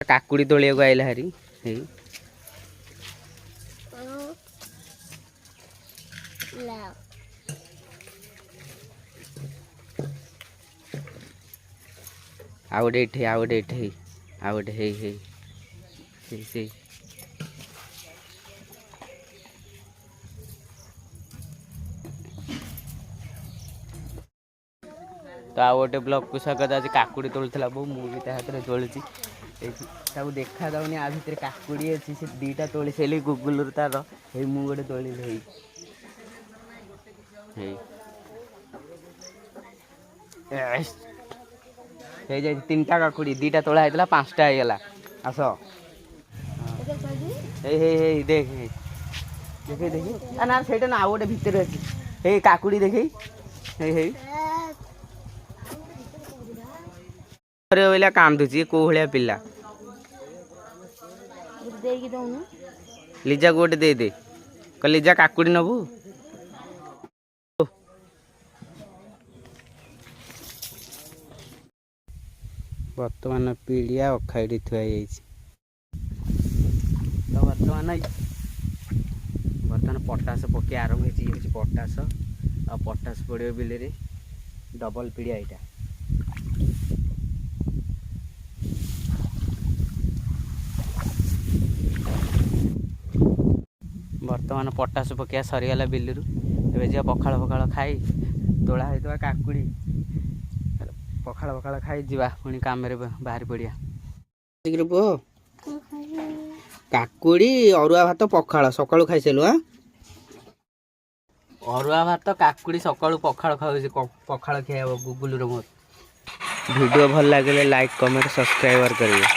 काकुड़ी तोलिया को आइला हरी आउटे तो आ गोटे ब्लॉग को स्वागत। आज काकुड़ी तोलुला बो मुझे हाथ में तोली देखा जाऊनी आ भितर काकुड़ी अच्छी से दीटा तोली से गुगुल तार मुझे तोली तीन टा काकुड़ी दीटा तोला होता 5टा होगला आस देख देखे देखे ना से ना आउ गोटे भितर अच्छी काकुड़ी देखे कांदुची को भाया पिला लिजा गोटे दे दे कह लिजा काकुड़ी नबू बर्तमान पीड़िया अखाड़ी थुआ तो बर्तमान पटास पके आरंभ हो पटास आ पटास पड़ो बिल डबल पीड़िया यहाँ बर्तमान पटास पकिया सरीगला बिलू ए जा पखाड़ पखाड़ खाई तोला होता काकुड़ी पखाड़ पखाड़ खाई जा पुणी कम बाहरी पड़िया पुह काकुड़ी अरुआ भात पखाड़ सकाळु खाई सारू हाँ अरुआ भात काकुड़ी सकाळु पखाड़ खाऊ पखाड़ खाइब गुगुलू मोर वीडियो भल लगे लाइक कमेंट सब्सक्राइब करेंगे।